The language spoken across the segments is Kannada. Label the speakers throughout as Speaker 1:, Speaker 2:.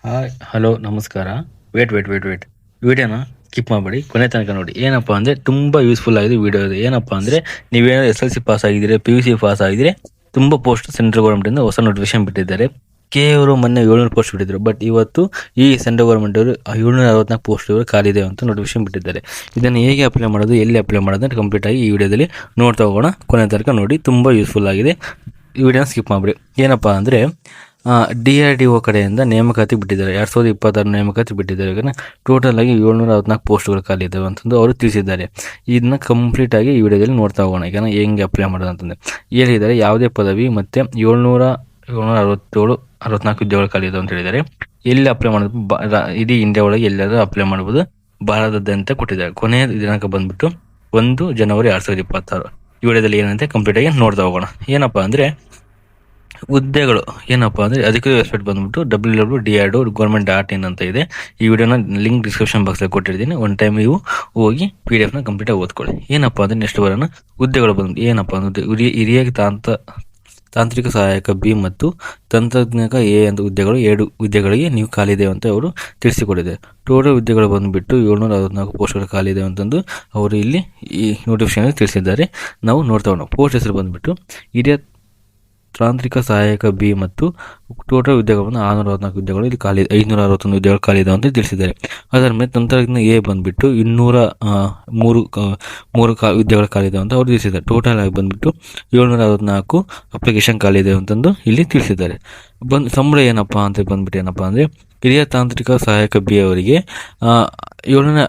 Speaker 1: ಹಾಯ್ ಹಲೋ ನಮಸ್ಕಾರ. ವೇಟ್ ವಿಡಿಯೋನ ಸ್ಕಿಪ್ ಮಾಡಬೇಡಿ, ಕೊನೆ ತನಕ ನೋಡಿ. ಏನಪ್ಪ ಅಂದರೆ ತುಂಬ ಯೂಸ್ಫುಲ್ ಆಗಿದೆ ವಿಡಿಯೋ ಇದು. ಏನಪ್ಪ ಅಂದರೆ ನೀವೇನಾದ್ರು SLC ಪಾಸ್ ಆಗಿದ್ರೆ, PUC ಪಾಸ್ ಆಗಿದ್ರೆ ತುಂಬ ಪೋಸ್ಟ್ ಸೆಂಟ್ರಲ್ ಗೌರ್ಮೆಂಟಿಂದ ಹೊಸ ನೋಟಿಫಿಕೇಶನ್ ಬಿಟ್ಟಿದ್ದಾರೆ. ಅವರು ಮೊನ್ನೆ 700 ಪೋಸ್ಟ್ ಬಿಟ್ಟಿದ್ರು. ಬಟ್ ಇವತ್ತು ಈ ಸೆಂಟ್ರಲ್ ಗೌರ್ಮೆಂಟ್ ಅವರು 764 ಪೋಸ್ಟ್ ಖಾಲಿ ಇದೆ ಅಂತ ನೋಟಿಫಿಕೇಶನ್ ಬಿಟ್ಟಿದ್ದಾರೆ. ಇದನ್ನು ಹೇಗೆ ಅಪ್ಲೈ ಮಾಡೋದು, ಎಲ್ಲಿ ಅಪ್ಲೈ ಮಾಡೋದು ಅಂತ ಕಂಪ್ಲೀಟ್ ಆಗಿ ಈ ವಿಡಿಯೋದಲ್ಲಿ ನೋಡ್ತಾ ಹೋಗೋಣ. ಕೊನೆ ತನಕ ನೋಡಿ, ತುಂಬ ಯೂಸ್ಫುಲ್ ಆಗಿದೆ. ಈ ವಿಡಿಯೋನ ಸ್ಕಿಪ್ ಮಾಡಿಬಿಡಿ. ಏನಪ್ಪ ಅಂದರೆ DRDO ಕಡೆಯಿಂದ ನೇಮಕಾತಿ ಬಿಟ್ಟಿದ್ದಾರೆ. 2026 ನೇಮಕಾತಿ ಬಿಟ್ಟಿದ್ದಾರೆ. ಈಗ ಟೋಟಲ್ ಆಗಿ 764 ಪೋಸ್ಟ್ಗಳು ಖಾಲಿ ಇದ್ದಾವೆ ಅಂತಂದು ಅವರು ತಿಳಿಸಿದ್ದಾರೆ. ಇದನ್ನ ಕಂಪ್ಲೀಟ್ ಆಗಿ ಈ ವಿಡಿಯೋದಲ್ಲಿ ನೋಡ್ತಾ ಹೋಗೋಣ. ಈಗ ಹೆಂಗೆ ಅಪ್ಲೈ ಮಾಡೋದು ಅಂತಂದರೆ ಹೇಳಿದ್ದಾರೆ. ಯಾವುದೇ ಪದವಿ ಮತ್ತು 764 ಹುದ್ದೆಗಳು ಖಾಲಿ ಇದಾವೆ ಅಂತ ಹೇಳಿದ್ದಾರೆ. ಎಲ್ಲಿ ಅಪ್ಲೈ ಮಾಡೋದು, ಇಡೀ ಇಂಡಿಯಾ ಒಳಗೆ ಎಲ್ಲಾದರೂ ಅಪ್ಲೈ ಮಾಡ್ಬೋದು, ಭಾರತದಾದ್ಯಂತ ಕೊಟ್ಟಿದ್ದಾರೆ. ಕೊನೆಯ ದಿನಾಂಕ ಬಂದ್ಬಿಟ್ಟು 1 ಜನವರಿ 2026. ಈ ವಿಡಿಯೋದಲ್ಲಿ ಏನಂತೆ ಕಂಪ್ಲೀಟ್ ಆಗಿ ನೋಡ್ತಾ ಹೋಗೋಣ. ಏನಪ್ಪ ಅಂದರೆ ಹುದ್ದೆಗಳು ಏನಪ್ಪ ಅಂದರೆ ಅಧಿಕೃತ ವೆಬ್ಸೈಟ್ ಬಂದ್ಬಿಟ್ಟು www.drdo.government.in ಅಂತ ಇದೆ. ಈ ವಿಡಿಯೋನ ಲಿಂಕ್ ಡಿಸ್ಕ್ರಿಪ್ಷನ್ ಬಾಕ್ಸಲ್ಲಿ ಕೊಟ್ಟಿರ್ತೀನಿ. ಒನ್ ಟೈಮ್ ನೀವು ಹೋಗಿ PDF ಕಂಪ್ಲೀಟಾಗಿ ಓದ್ಕೊಳ್ಳಿ. ಏನಪ್ಪ ಅಂದರೆ ನೆಕ್ಸ್ಟ್ ಬರೋಣ. ಹುದ್ದೆಗಳು ಬಂದ್ಬಿಟ್ಟು ಏನಪ್ಪ ಅಂದರೆ ಹಿರಿಯ ತಾಂತ್ರಿಕ ಸಹಾಯಕ B ಮತ್ತು ತಂತ್ರಜ್ಞಾನ A ಅಂತ ಹುದ್ದೆಗಳು 2 ಹುದ್ದೆಗಳಿಗೆ ನೀವು ಖಾಲಿ ಇದೆ ಅಂತ ಅವರು ತಿಳಿಸಿಕೊಟ್ಟಿದ್ದಾರೆ. ಟೋಟಲ್ ಹುದ್ದೆಗಳು ಬಂದುಬಿಟ್ಟು 764 ಪೋಸ್ಟ್ಗಳು ಖಾಲಿ ಇದೆ ಅಂತಂದು ಅವರು ಇಲ್ಲಿ ಈ ನೋಟಿಫಿಕೇಶನ್ ತಿಳಿಸಿದ್ದಾರೆ. ನಾವು ನೋಡ್ತಾ ಹೋಗೋಣ. ಪೋಸ್ಟ್ ಹೆಸರು ಬಂದುಬಿಟ್ಟು ಹಿರಿಯ ತಾಂತ್ರಿಕ ಸಹಾಯಕ B ಮತ್ತು ಟೋಟಲ್ ಹುದ್ದೆಗಳನ್ನು 664 ಹುದ್ದೆಗಳು ಇಲ್ಲಿ ಖಾಲಿ, 561 ಹುದ್ದೆಗಳು ಖಾಲಿ ಇದೆ ಅಂತ ತಿಳಿಸಿದ್ದಾರೆ. ಅದರ ಮೇಲೆ ತಂತ್ರಜ್ಞಾನ A ಬಂದುಬಿಟ್ಟು 203 ಹುದ್ದೆಗಳು ಖಾಲಿ ಇದೆ ಅಂತ ಅವರು ತಿಳಿಸಿದ್ದಾರೆ. ಟೋಟಲ್ ಆಗಿ ಬಂದುಬಿಟ್ಟು 764 ಅಪ್ಲಿಕೇಶನ್ ಖಾಲಿ ಇದೆ ಅಂತಂದು ಇಲ್ಲಿ ತಿಳಿಸಿದ್ದಾರೆ. ಸಂಬಳ ಏನಪ್ಪ ಅಂತ ಬಂದ್ಬಿಟ್ಟು ಏನಪ್ಪ ಅಂದರೆ ಹಿರಿಯ ತಾಂತ್ರಿಕ ಸಹಾಯಕ B ಅವರಿಗೆ ಏಳನೇ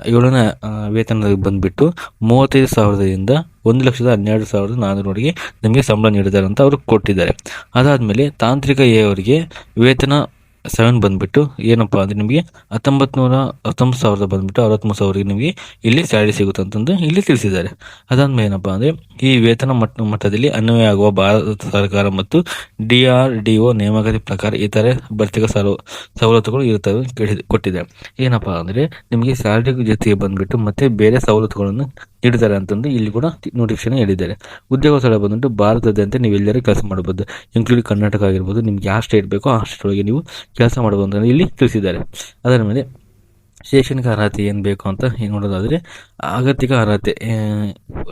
Speaker 1: ವೇತನ ಬಂದುಬಿಟ್ಟು 35,000ದಿಂದ 1,12,400 ನಮಗೆ ಸಂಬಳ ನೀಡಿದ್ದಾರೆ ಅಂತ ಅವರು ಕೊಟ್ಟಿದ್ದಾರೆ. ಅದಾದಮೇಲೆ ತಾಂತ್ರಿಕ A ಅವರಿಗೆ ವೇತನ 7 ಬಂದುಬಿಟ್ಟು ಏನಪ್ಪ ಅಂದರೆ ನಿಮಗೆ 19,000 ಬಂದುಬಿಟ್ಟು 63,000 ನಿಮಗೆ ಇಲ್ಲಿ ಸ್ಯಾಲರಿ ಸಿಗುತ್ತೆ ಅಂತಂದು ಇಲ್ಲಿ ತಿಳಿಸಿದ್ದಾರೆ. ಅದಾದಮೇಲೆ ಏನಪ್ಪ ಅಂದರೆ ಈ ವೇತನ ಮಟ್ಟದಲ್ಲಿ ಅನ್ವಯ ಆಗುವ ಭಾರತ ಸರ್ಕಾರ ಮತ್ತು DRDO ನೇಮಕಾತಿ ಪ್ರಕಾರ ಇತರೆ ಭರ್ತಿಕ ಸವಲತ್ತುಗಳು ಇರುತ್ತವೆ ಕೊಟ್ಟಿದೆ. ಏನಪ್ಪ ಅಂದರೆ ನಿಮಗೆ ಸ್ಯಾಲರಿ ಜೊತೆಗೆ ಬಂದುಬಿಟ್ಟು ಮತ್ತೆ ಬೇರೆ ಸವಲತ್ತುಗಳನ್ನು ನೀಡಿದ್ದಾರೆ ಅಂತಂದು ಇಲ್ಲಿ ಕೂಡ ನೋಟಿಫಿಕೇಶನ್ ಹೇಳಿದ್ದಾರೆ. ಉದ್ಯೋಗ ಸ್ಥಳ ಬಂದ್ಬಿಟ್ಟು ಭಾರತದಾದ್ಯಂತ ನೀವು ಎಲ್ಲರೂ ಕೆಲಸ ಮಾಡ್ಬೋದು, ಇನ್ಕ್ಲೂಡಿಂಗ್ ಕರ್ನಾಟಕ ಆಗಿರ್ಬೋದು. ನಿಮ್ಗೆ ಯಾವ ಸ್ಟೇಟ್ ಬೇಕೋ ಆ ಸ್ಟೇಟ್ ಒಳಗೆ ನೀವು ಕೆಲಸ ಮಾಡ್ಬೋದು ಅಂತ ಇಲ್ಲಿ ತಿಳಿಸಿದ್ದಾರೆ. ಅದರ ಮೇಲೆ ಶೈಕ್ಷಣಿಕ ಅರ್ಹತೆ ಏನು ಬೇಕು ಅಂತ ನೋಡೋದಾದರೆ ಅಗತ್ಯಕ ಅರ್ಹತೆ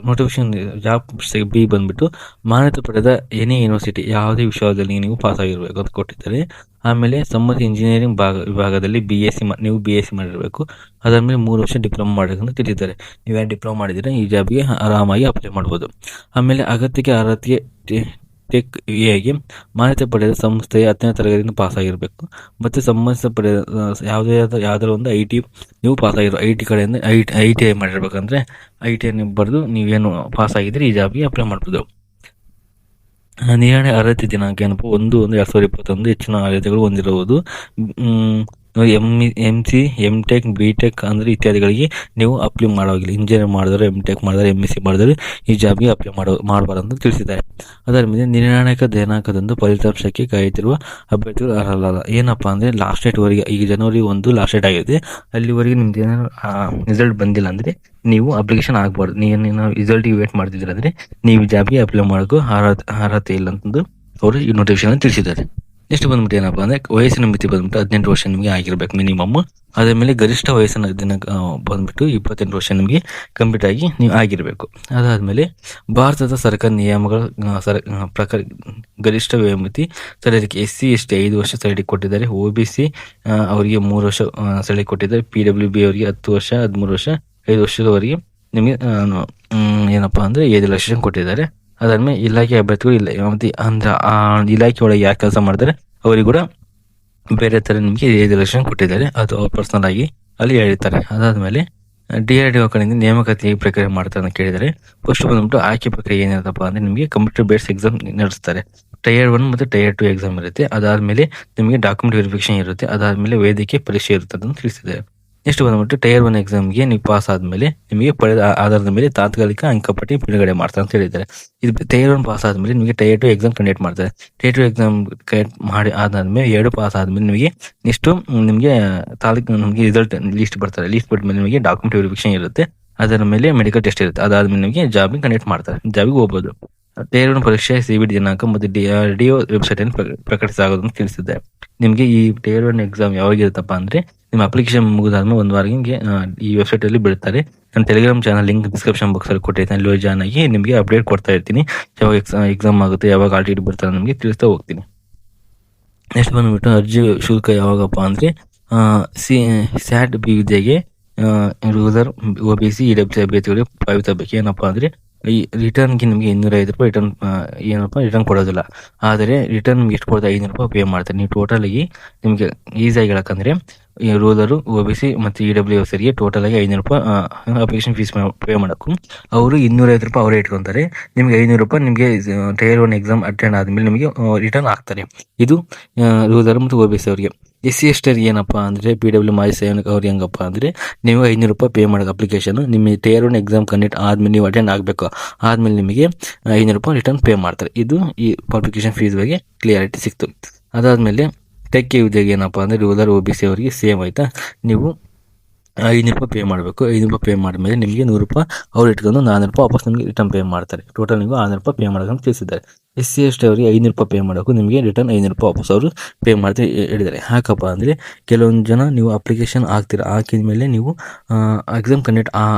Speaker 1: ನೋಟಿಫಿಕೇಶನ್ ಜಾಬ್ B ಬಂದುಬಿಟ್ಟು ಮಾನ್ಯತೆ ಪಡೆದ ಎನಿ ಯೂನಿವರ್ಸಿಟಿ ಯಾವುದೇ ವಿಷಯದಲ್ಲಿ ನೀವು ಪಾಸ್ ಆಗಿರಬೇಕು ಅಂತ ಕೊಟ್ಟಿದ್ದಾರೆ. ಆಮೇಲೆ ಸಂಬಂಧಿತ ಇಂಜಿನಿಯರಿಂಗ್ ವಿಭಾಗದಲ್ಲಿ ನೀವು BSc ಮಾಡಿರಬೇಕು. ಅದಾದಮೇಲೆ 3 ವರ್ಷ ಡಿಪ್ಲೊಮಾ ಮಾಡಬೇಕಂತ ತಿಳಿಸಿದ್ದಾರೆ. ನೀವೇನು ಡಿಪ್ಲೊಮಾ ಮಾಡಿದರೆ ಈ ಜಾಬ್ಗೆ ಆರಾಮಾಗಿ ಅಪ್ಲೈ ಮಾಡ್ಬೋದು. ಆಮೇಲೆ ಅಗತ್ಯಕ್ಕೆ ಅರ್ಹತೆಗೆ ಟೆಕ್ ಎಗೆ ಮಾನ್ಯತೆ ಪಡೆದ ಸಂಸ್ಥೆಯ 10ನೇ ತರಗತಿಯಿಂದ ಪಾಸ್ ಆಗಿರಬೇಕು. ಮತ್ತು ಸಂಬಂಧಿತ ಪಡೆದ ಯಾವುದಾದ್ರು ಒಂದು IT ನೀವು ಪಾಸ್ ಆಗಿರೋ IT ಕಡೆಯಿಂದ ITI ಮಾಡಿರ್ಬೇಕಂದ್ರೆ ITI ಬರೆದು ನೀವೇನು ಪಾಸ್ ಆಗಿದ್ರೆ ಈ ಜಾಬ್ಗೆ ಅಪ್ಲೈ ಮಾಡ್ಬೋದು. ನಿರ್ಣಯ ಅರ್ಹತೆ ದಿನಾಂಕ ಏನಪ್ಪ 1/1/2021 ಹೆಚ್ಚಿನ ಅರ್ಹತೆಗಳು ಹೊಂದಿರುವುದು. MC MTech BTech ಅಂದರೆ ಇತ್ಯಾದಿಗಳಿಗೆ ನೀವು ಅಪ್ಲೈ ಮಾಡೋಗಿಲ್ಲ. ಇಂಜಿನಿಯರ್ ಮಾಡಿದ್ರೆ MTech ಮಾಡಿದ್ರೆ MSc ಮಾಡಿದ್ರೆ ಈ ಜಾಬ್ಗೆ ಅಪ್ಲೈ ಮಾಡಬಾರ್ದು ಅಂತ ತಿಳಿಸಿದ್ದಾರೆ. ಅದರ ಮೇಲೆ ನಿರ್ಣಾಯಕ ದಿನಾಂಕದಂದು ಫಲಿತಾಂಶಕ್ಕೆ ಕಾಯುತ್ತಿರುವ ಅಭ್ಯರ್ಥಿಗಳು ಅರ್ಹರಲ್ಲ. ಏನಪ್ಪ ಅಂದರೆ ಲಾಸ್ಟ್ ಡೇಟ್ವರೆಗೆ, ಈಗ ಜನವರಿ 1 ಲಾಸ್ಟ್ ಡೇಟ್ ಆಗಿದೆ, ಅಲ್ಲಿವರೆಗೆ ನಿಮ್ದು ಏನಾದ್ರು ರಿಸಲ್ಟ್ ಬಂದಿಲ್ಲ ಅಂದರೆ ನೀವು ಅಪ್ಲಿಕೇಶನ್ ಆಗಬಾರ್ದು. ನೀವೇನು ರಿಸಲ್ಟಿಗೆ ವೇಟ್ ಮಾಡ್ತಿದ್ದೀರ ಅಂದರೆ ನೀವು ಜಾಬ್ಗೆ ಅಪ್ಲೈ ಮಾಡೋಕ್ಕೂ ಅರ್ಹತೆ ಇಲ್ಲ ಅಂತಂದು ಅವರು ಈ ನೋಟಿಫಿಕೇಶನ್ ತಿಳಿಸಿದ್ದಾರೆ. ನೆಕ್ಸ್ಟ್ ಬಂದ್ಬಿಟ್ಟು ಏನಪ್ಪ ಅಂದರೆ ವಯಸ್ಸಿನ ಮಿತಿ ಬಂದ್ಬಿಟ್ಟು 18 ವರ್ಷ ನಿಮಗೆ ಆಗಿರ್ಬೇಕು ಮಿನಿಮಮ್. ಅದರ ಮೇಲೆ ಗರಿಷ್ಠ ವಯಸ್ಸಿನ ದಿನಾಂಕ ಬಂದ್ಬಿಟ್ಟು 28 ವರ್ಷ ನಿಮಗೆ ಕಂಪ್ಲೀಟ್ ಆಗಿ ನೀವು ಆಗಿರಬೇಕು. ಅದಾದಮೇಲೆ ಭಾರತದ ಸರ್ಕಾರ ನಿಯಮಗಳ ಪ್ರಕಾರ ಗರಿಷ್ಠ ವಯೋಮಿತಿ ಸಡಿಲಿಕೆ SC ST 5 ವರ್ಷ ಸಡಿಲಿಕೆ ಕೊಟ್ಟಿದ್ದಾರೆ. OBC ಅವರಿಗೆ 3 ವರ್ಷ ಸಡಿಲಿಕೆ ಕೊಟ್ಟಿದ್ದಾರೆ. PWB ಅವರಿಗೆ 10 ವರ್ಷ, 13 ವರ್ಷ, 5 ವರ್ಷದವರೆಗೆ ನಿಮಗೆ ಏನಪ್ಪ ಅಂದರೆ ಏಜ್ ರಿಲ್ಯಾಕ್ಸೇಷನ್ ಕೊಟ್ಟಿದ್ದಾರೆ. ಅದಾದ್ಮೇಲೆ ಇಲಾಖೆ ಅಭ್ಯರ್ಥಿಗಳು ಇಲ್ಲ ಮತ್ತು ಅಂದರೆ ಆ ಇಲಾಖೆ ಒಳಗೆ ಯಾಕೆ ಕೆಲಸ ಮಾಡ್ತಾರೆ ಅವರಿಗೆ ಕೂಡ ಬೇರೆ ಥರ ನಿಮಗೆ ಏಜ್ ರಿಲ್ಯಾಕ್ಸೇಷನ್ ಕೊಟ್ಟಿದ್ದಾರೆ. ಅದು ಅವ್ರು ಪರ್ಸನಲ್ ಆಗಿ ಅಲ್ಲಿ ಹೇಳ್ತಾರೆ. ಅದಾದಮೇಲೆ DRDO ಕಡೆಯಿಂದ ನೇಮಕಾತಿ ಹೇಗೆ ಪ್ರಕ್ರಿಯೆ ಮಾಡ್ತಾರೆ ಅಂತ ಕೇಳಿದರೆ ಫಸ್ಟ್ ಬಂದ್ಬಿಟ್ಟು ಆಯ್ಕೆ ಪ್ರಕ್ರಿಯೆ ಏನಿರುತ್ತಪ್ಪ ಅಂದರೆ ನಿಮಗೆ ಕಂಪ್ಯೂಟರ್ ಬೇಸ್ಡ್ ಎಕ್ಸಾಮ್ ನಡೆಸ್ತಾರೆ. Tier 1 ಮತ್ತು Tier 2 ಎಕ್ಸಾಮ್ ಇರುತ್ತೆ. ಅದಾದಮೇಲೆ ನಿಮಗೆ ಡಾಕ್ಯುಮೆಂಟ್ ವೆರಿಫಿಕೇಷನ್ ಇರುತ್ತೆ. ಅದಾದಮೇಲೆ ವೇದಿಕೆ ಪರೀಕ್ಷೆ ಇರುತ್ತೆ ಅಂತ ತಿಳಿಸಿದ್ದಾರೆ. ನೆಕ್ಸ್ಟ್ ಬಂದ್ಬಿಟ್ಟು Tier 1 ಎಕ್ಸಾಮ್ಗೆ ನೀವು ಪಾಸ್ ಆದಮೇಲೆ ನಿಮಗೆ ಪಡೆದ ಆಧಾರದ ಮೇಲೆ ತಾತ್ಕಾಲಿಕ ಅಂಕಪಟ್ಟಿ ಬಿಡುಗಡೆ ಮಾಡ್ತಾರೆ ಅಂತ ಹೇಳಿದ್ದಾರೆ. ಇದು Tier 1 ಪಾಸ್ ಆದಮೇಲೆ ನಿಮಗೆ Tier 2 ಎಕ್ಸಾಮ್ ಕಂಡಕ್ಟ್ ಮಾಡ್ತಾರೆ. Tier 2 ಎಕ್ಸಾಮ್ ಕಂಡಕ್ಟ್ ಮಾಡಿ ಆದಾದ್ಮೇಲೆ 2 ಪಾಸ್ ಆದಮೇಲೆ ನಿಮಗೆ ನೆಕ್ಸ್ಟು ನಿಮಗೆ ನಿಮಗೆ ರಿಸಲ್ಟ್ ಲಿಸ್ಟ್ ಬರ್ತಾರೆ. ಲಿಸ್ಟ್ ಬಿಟ್ಟ ಮೇಲೆ ನಿಮಗೆ ಡಾಕ್ಯುಮೆಂಟ್ ವೆರಿಫಿಕೇಷನ್ ಇರುತ್ತೆ. ಅದರ ಮೇಲೆ ಮೆಡಿಕಲ್ ಟೆಸ್ಟ್ ಇರುತ್ತೆ. ಅದಾದಮೇಲೆ ನಿಮಗೆ ಜಾಬಿಗೆ ಕಂಡಕ್ಟ್ ಮಾಡ್ತಾರೆ, ಜಾಬಿಗೆ ಹೋಗ್ಬೋದು. ಟೈರ್ 1 ಪರೀಕ್ಷೆ CBT ದಿನಾಂಕ ಮತ್ತು DRDO ವೆಬ್ಸೈಟನ್ನು ಪ್ರಕಟಿಸಲಾಗುವುದು ಅಂತ ತಿಳಿಸಿದೆ. ನಿಮಗೆ ಈ ಟೈರ್ 1 ಎಕ್ಸಾಮ್ ಯಾವಾಗಿರುತ್ತಪ್ಪ ಅಂದರೆ ನಿಮ್ಮ ಅಪ್ಲಿಕೇಶನ್ ಮುಗಿದಾದ್ಮೇಲೆ ಒಂದು ವಾರ ಹಿಂಗೆ ಈ ವೆಬ್ಸೈಟಲ್ಲಿ ಬಿಡ್ತಾರೆ. ನನ್ನ ಟೆಲಿಗ್ರಾಮ್ ಚಾನಲ್ ಲಿಂಕ್ ಡಿಸ್ಕ್ರಿಪ್ಷನ್ ಬಾಕ್ಸಲ್ಲಿ ಕೊಟ್ಟಿರ್ತೀನಿ, ಅಲ್ಲಿ ಜಾಯ್ನ್ ಆಗಿ ನಿಮಗೆ ಅಪ್ಡೇಟ್ ಕೊಡ್ತಾ ಇರ್ತೀನಿ. ಯಾವಾಗ ಎಕ್ಸಾಮ್ ಆಗುತ್ತೆ, ಯಾವಾಗ ಆಲ್ ಟಿಕೆಟ್ ಬರ್ತಾರೆ ನಿಮಗೆ ತಿಳಿಸ್ತಾ ಹೋಗ್ತೀನಿ. ನೆಕ್ಸ್ಟ್ ಬಂದುಬಿಟ್ಟು ಅರ್ಜಿ ಶುಲ್ಕ ಯಾವಾಗಪ್ಪ ಅಂದರೆ ಸ್ಯಾಟ್ ಬಿ ವಿದ್ಯೆಗೆ ರೂರಲ್ OBC EWC ಅಭ್ಯರ್ಥಿಗಳಿಗೆ ಪಾವತಿಸಬೇಕು. ಏನಪ್ಪ ಅಂದರೆ ಈ ರಿಟರ್ನ್ಗೆ ನಿಮಗೆ 250 ರೂಪಾಯಿ ರಿಟರ್ನ್ ಕೊಡೋದಿಲ್ಲ. ಆದರೆ ರಿಟರ್ನ್ ನಿಮ್ಗೆ ಎಷ್ಟು ಕೊಡ್ತಾರೆ, 500 ರೂಪಾಯಿ ಪೇ ಮಾಡ್ತಾರೆ. ನೀವು ಟೋಟಲಾಗಿ ನಿಮಗೆ ಈಸಿಯಾಗಿ ಹೇಳಕ್ಕಂದ್ರೆ ಈ ರೂರರು OBC ಮತ್ತು EWCರಿಗೆ ಟೋಟಲಾಗಿ 500 ರೂಪಾಯಿ ಅಪ್ಲಿಕೇಶನ್ ಫೀಸ್ ಪೇ ಮಾಡೋಕ್ಕೂ ಅವರು 250 ರೂಪಾಯಿ ಅವರೇ ಇಟ್ಕೊತಾರೆ. ನಿಮಗೆ 500 ರೂಪಾಯಿ ನಿಮಗೆ ಟೈರ್ 1 ಎಕ್ಸಾಮ್ ಅಟೆಂಡ್ ಆದಮೇಲೆ ನಿಮಗೆ ರಿಟರ್ನ್ ಆಗ್ತಾರೆ. ಇದು ರೂರರ್ ಮತ್ತು OBC ಅವರಿಗೆ. SC ST ಏನಪ್ಪ ಅಂದರೆ PW ಮಾಜಿ ಸೈನಿಕ ಅವ್ರು ಹೆಂಗಪ್ಪ ಅಂದರೆ ನೀವು 500 ರೂಪಾಯಿ ಪೇ ಮಾಡೋದು ಅಪ್ಲಿಕೇಶನ್ ನಿಮ್ಮ ಟೈರ್ 1 ಎಕ್ಸಾಮ್ ಕಂಡಕ್ಟ್ ಆದಮೇಲೆ ನೀವು ಅಟೆಂಡ್ ಆಗಬೇಕು. ಆದಮೇಲೆ ನಿಮಗೆ 500 ರೂಪಾಯಿ ರಿಟರ್ನ್ ಪೇ ಮಾಡ್ತಾರೆ. ಇದು ಈ ಅಪ್ಲಿಕೇಶನ್ ಫೀಸ್ ಬಗ್ಗೆ ಕ್ಲಿಯಾರಿಟಿ ಸಿಕ್ತು. ಅದಾದಮೇಲೆ ಟೆಕ್ ಉದ್ಯೋಗ ಏನಪ್ಪ ಅಂದರೆ ರೂರಲ್ OBC ಅವರಿಗೆ ಸೇಮ್ ಆಯಿತಾ. ನೀವು 500 ರೂಪಾಯಿ ಪೇ ಮಾಡಬೇಕು. 500 ರೂಪಾಯಿ ಪೇ ಮಾಡಿದ್ಮೇಲೆ ನಿಮಗೆ 100 ರೂಪಾಯಿ ಅವ್ರು ಇಟ್ಕೊಂಡು 400 ರೂಪಾಯಿ ವಾಪಸ್ ನಿಮಗೆ ರಿಟರ್ನ್ ಪೇ ಮಾಡ್ತಾರೆ. ಟೋಟಲ್ ನೀವು 600 ರೂಪಾಯಿ ಪೇ ಮಾಡೋಕ್ಕಂತ ತಿಳಿಸಿದ್ದಾರೆ. SC ST ಅವರಿಗೆ 500 ರೂಪಾಯಿ ಪೇ ಮಾಡೋಕ್ಕೂ ನಿಮಗೆ ರಿಟರ್ನ್ 500 ರೂಪಾಯಿ ವಾಪಸ್ ಅವರು ಪೇ ಮಾಡ್ತಾ ಹೇಳಿದ್ದಾರೆ. ಯಾಕಪ್ಪ ಅಂದರೆ ಕೆಲವೊಂದು ಜನ ನೀವು ಅಪ್ಲಿಕೇಶನ್ ಹಾಕಿದ ಮೇಲೆ ನೀವು ಎಕ್ಸಾಮ್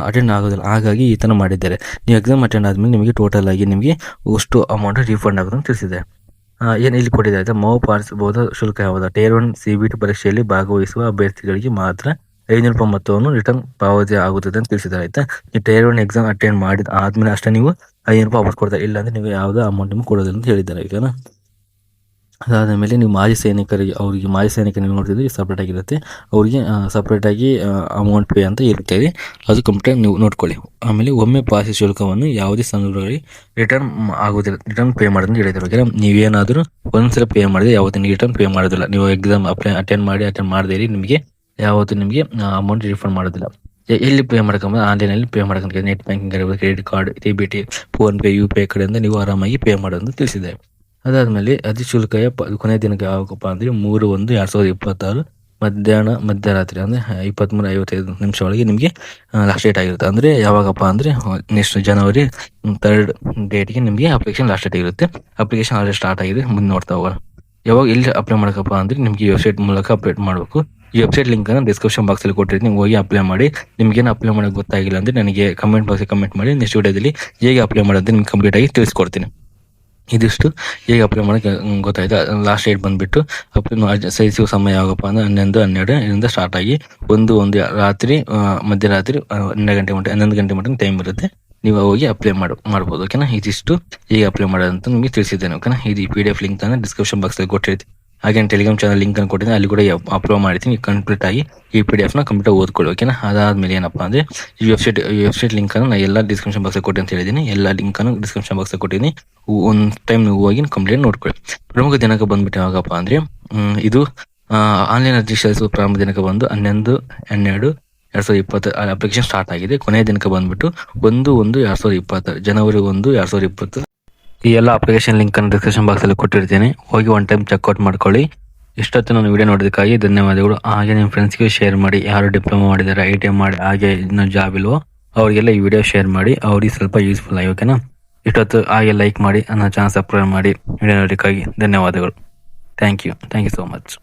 Speaker 1: ಅಟೆಂಡ್ ಆಗೋದಿಲ್ಲ. ಹಾಗಾಗಿ ಈ ಥರ ಮಾಡಿದ್ದಾರೆ. ನೀವು ಎಕ್ಸಾಮ್ ಅಟೆಂಡ್ ಆದಮೇಲೆ ನಿಮಗೆ ಟೋಟಲ್ ಆಗಿ ನಿಮಗೆ ಅಷ್ಟು ಅಮೌಂಟ್ ರೀಫಂಡ್ ಆಗೋದು ಅಂತ ತಿಳಿಸಿದೆ. ಏನು ಇಲ್ಲಿ ಕೊಟ್ಟಿದ್ದಾರೆ ಮಾವು ಪಾಲಿಸಬಹುದಾದ ಶುಲ್ಕ ಯಾವುದು? ಟೈರ್ 1 CBT ಪರೀಕ್ಷೆಯಲ್ಲಿ ಭಾಗವಹಿಸುವ ಅಭ್ಯರ್ಥಿಗಳಿಗೆ ಮಾತ್ರ 500 ರೂಪಾಯಿ ಮೊತ್ತವನ್ನು ರಿಟರ್ನ್ ಪಾವತಿ ಆಗುತ್ತದೆ ಅಂತ ತಿಳಿಸಿದ್ದಾರೆ. ಆಯಿತಾ, ಈ ಟೈರ್ 1 ಎಕ್ಸಾಮ್ ಅಟೆಂಡ್ ಮಾಡಿದ ಆದಮೇಲೆ ಅಷ್ಟೇ ನೀವು 500 ರೂಪಾಯಿ ವಾಪಸ್ ಕೊಡ್ತಾರೆ. ಇಲ್ಲಾಂದರೆ ನೀವು ಯಾವುದೇ ಅಮೌಂಟ್ ನಿಮ್ಗೆ ಕೊಡೋದಿಲ್ಲ ಅಂತ ಹೇಳಿದ್ದಾರೆ. ಈಗನಾ ಅದಾದ ಮೇಲೆ ನೀವು ಮಾಜಿ ಸೈನಿಕರಿಗೆ ನೀವು ನೋಡ್ತಿದ್ರೆ ಸಪ್ರೇಟ್ ಆಗಿರುತ್ತೆ. ಅವರಿಗೆ ಸಪ್ರೇಟಾಗಿ ಅಮೌಂಟ್ ಪೇ ಅಂತ ಇರುತ್ತದೆ. ಅದು ಕಂಪ್ಲೀಟ್ ನೀವು ನೋಡ್ಕೊಳ್ಳಿ. ಆಮೇಲೆ ಒಮ್ಮೆ ಪಾವತಿ ಶುಲ್ಕವನ್ನು ಯಾವುದೇ ಸಂದರ್ಭಗಳಲ್ಲಿ ರಿಟರ್ನ್ ರಿಟರ್ನ್ ಪೇ ಮಾಡೋದನ್ನು ಹೇಳಿದ್ರು. ಓಕೆ, ನೀವೇನಾದರೂ ಒಂದ್ಸಲ ಪೇ ಮಾಡಿದ್ರೆ ಯಾವತ್ತೂ ನೀವು ರಿಟರ್ನ್ ಪೇ ಮಾಡೋದಿಲ್ಲ. ನೀವು ಎಕ್ಸಾಮ್ ಅಟೆಂಡ್ ಮಾಡದೇ ನಿಮಗೆ ಯಾವತ್ತೂ ನಿಮಗೆ ಅಮೌಂಟ್ ರಿಫಂಡ್ ಮಾಡೋದಿಲ್ಲ. ಎಲ್ಲಿ ಪೇ ಮಾಡ್ಕೊಂಬ ಆನ್ಲೈನಲ್ಲಿ ಪೇ ಮಾಡ್ಕೊಂಡು ನೆಟ್ ಬ್ಯಾಂಕಿಂಗ್ ಆಗಿರ್ಬೋದು, credit card, CBT, PhonePe, UPI ಕಡೆಯಿಂದ ನೀವು ಆರಾಮಾಗಿ ಪೇ ಮಾಡೋದನ್ನು ತಿಳಿಸಿದೆ. ಅದಾದಮೇಲೆ ಅಧಿಶುಲ್ಕಯ ಕೊನೆಯ ದಿನಕ್ಕೆ ಯಾವಾಗಪ್ಪ ಅಂದರೆ 3/1/2026 ಮಧ್ಯರಾತ್ರಿ ಅಂದರೆ 23:55 ಒಳಗೆ ನಿಮಗೆ ಲಾಸ್ಟ್ ಡೇಟ್ ಆಗಿರುತ್ತೆ. ಅಂದರೆ ಯಾವಾಗಪ್ಪ ಅಂದರೆ ನೆಕ್ಸ್ಟ್ ಜನವರಿ 3rd ಡೇಟ್ಗೆ ನಿಮಗೆ ಅಪ್ಲಿಕೇಶನ್ ಲಾಸ್ಟ್ ಡೇಟ್ ಇರುತ್ತೆ. ಅಪ್ಲಿಕೇಶನ್ ಆಲ್ರೆಡಿ ಸ್ಟಾರ್ಟ್ ಆಗಿದೆ, ಮುಂದೆ ನೋಡ್ತಾ ಹೋಗೋಣ. ಯಾವಾಗ ಎಲ್ಲಿ ಅಪ್ಲೈ ಮಾಡೋಕ್ಕಪ್ಪ ಅಂದರೆ ನಿಮಗೆ ಈ ವೆಬ್ಸೈಟ್ ಮೂಲಕ ಅಪ್ಡೇಟ್ ಮಾಡಬೇಕು. ಈ ವೆಬ್ಸೈಟ್ ಲಿಂಕನ್ನು ಡಿಸ್ಕ್ರಿಪ್ಷನ್ ಬಾಕ್ಸಲ್ಲಿ ಕೊಟ್ಟಿರ್ತೀನಿ, ನೀವು ಹೋಗಿ ಅಪ್ಲೈ ಮಾಡಿ. ನಿಮಗೇನು ಅಪ್ಲೈ ಮಾಡೋಕ್ಕೆ ಗೊತ್ತಾಗಿಲ್ಲ ಅಂದರೆ ನನಗೆ ಕಮೆಂಟ್ ಬಾಕ್ಸಲ್ಲಿ ಕಮೆಂಟ್ ಮಾಡಿ. ನೆಕ್ಸ್ಟ್ ವಿಡಿಯೋದಲ್ಲಿ ಹೇಗೆ ಅಪ್ಲೈ ಮಾಡೋದು ನಿಮ್ಗೆ ಕಂಪ್ಲೀಟಾಗಿ ತಿಳಿಸ್ಕೊಡ್ತೀನಿ. ಇದಿಷ್ಟು ಹೇಗೆ ಅಪ್ಲೈ ಮಾಡೋಕ್ಕೆ ಗೊತ್ತಾಯಿತು. ಲಾಸ್ಟ್ ಡೇಟ್ ಬಂದುಬಿಟ್ಟು ಸಹಿಸುವ ಸಮಯ ಯಾವಾಗಪ್ಪ ಅಂದರೆ 11-12 ಸ್ಟಾರ್ಟ್ ಆಗಿ 1 ರಾತ್ರಿ ಮಧ್ಯರಾತ್ರಿ 11 ಗಂಟೆ ಮಟ್ಟ ಟೈಮ್ ಇರುತ್ತೆ. ನೀವು ಹೋಗಿ ಅಪ್ಲೈ ಮಾಡ್ಬೋದು. ಓಕೆನಾ, ಇದಿಷ್ಟು ಹೇಗೆ ಅಪ್ಲೈ ಮಾಡೋದಂತ ನಿಮಗೆ ತಿಳಿಸಿದ್ದೇನೆ. ಓಕೆನಾ, ಇದು ಈ PDF ಲಿಂಕ್ ಅನ್ನು ಡಿಸ್ಕ್ರಿಪ್ಷನ್ ಬಾಕ್ಸಲ್ಲಿ ಕೊಟ್ಟಿರ್ತೀನಿ. ಹಾಗೆ ಟೆಲಿಗ್ರಾಮ್ ಚಾನಲ್ ಲಿಂಕ್ ಅನ್ನು ಕೊಟ್ಟಿದ್ದೀನಿ, ಅಲ್ಲಿ ಕೂಡ ಅಪ್ಲೋಡ್ ಮಾಡಿದ್ದೀನಿ. ಕಂಪ್ಲೀಟ್ ಆಗಿ ಈ PDF ಕಂಪ್ಲೀಟಾಗಿ ಓದ್ಕೊಳ್ಳಿ. ಓಕೆನಾ, ಅದಾದಮೇಲೆ ಏನಪ್ಪ ಅಂದರೆ ಈ ವೆಬ್ಸೈಟ್ ಲಿಂಕನ್ನು ನಾನು ಎಲ್ಲ ಡಿಸ್ಕ್ರಿಪ್ಷನ್ ಬಾಕ್ಸಲ್ಲಿ ಕೊಟ್ಟು ಅಂತ ಹೇಳಿದ್ದೀನಿ. ಎಲ್ಲ ಲಿಂಕನ್ನು ಡಿಸ್ಕ್ರಿಪ್ಷನ್ ಬಾಕ್ಸಲ್ಲಿ ಕೊಟ್ಟಿದ್ದೀನಿ. ಒಂದು ಟೈಮ್ ನೀವು ಹೋಗಿ ಕಂಪ್ಲೀಟ್ ನೋಡ್ಕೊಳ್ಳಿ. ಪ್ರಮುಖ ದಿನಾಂಕ ಬಂದುಬಿಟ್ಟು ಯಾವಾಗಪ್ಪ ಅಂದರೆ ಇದು ಆನ್ಲೈನ್ ಅರ್ಜಿ ಸಲ್ಲಿಸುವ ಪ್ರಾರಂಭ ದಿನಾಂಕ ಬಂದು 11/12/2020 ಅಪ್ಲಿಕೇಶನ್ ಸ್ಟಾರ್ಟ್ ಆಗಿದೆ. ಕೊನೆಯ ದಿನಾಂಕ ಬಂದುಬಿಟ್ಟು 1/1/2020 ಜನವರಿ 1/2020. ಈ ಎಲ್ಲ ಅಪ್ಲಿಕೇಶನ್ ಲಿಂಕನ್ನು ಡಿಸ್ಕ್ರಿಪ್ಷನ್ ಬಾಕ್ಸಲ್ಲಿ ಕೊಟ್ಟಿರ್ತೀನಿ, ಹೋಗಿ ಒನ್ ಟೈಮ್ ಚೆಕ್ಔಟ್ ಮಾಡ್ಕೊಳ್ಳಿ. ಇಷ್ಟೊತ್ತು ನಾನು ವಿಡಿಯೋ ನೋಡೋದಕ್ಕಾಗಿ ಧನ್ಯವಾದಗಳು. ಹಾಗೆ ನಿಮ್ಮ ಫ್ರೆಂಡ್ಸ್ಗೆ ಶೇರ್ ಮಾಡಿ. ಯಾರು ಡಿಪ್ಲೊಮಾ ಮಾಡಿದ್ದಾರೆ, ITI ಮಾಡಿ, ಹಾಗೆ ಇನ್ನೂ ಜಾಬ್ ಇಲ್ವೋ ಅವರಿಗೆಲ್ಲ ಈ ವಿಡಿಯೋ ಶೇರ್ ಮಾಡಿ, ಅವ್ರಿಗೆ ಸ್ವಲ್ಪ ಯೂಸ್ಫುಲ್ ಆಗಿ. ಓಕೆನಾ, ಇಷ್ಟೊತ್ತು ಹಾಗೆ ಲೈಕ್ ಮಾಡಿ, ನನ್ನ ಚಾನಲ್ ಸಬ್ಸ್ಕ್ರೈಬ್ ಮಾಡಿ. ವಿಡಿಯೋ ನೋಡೋದಕ್ಕಾಗಿ ಧನ್ಯವಾದಗಳು. Thank you so much.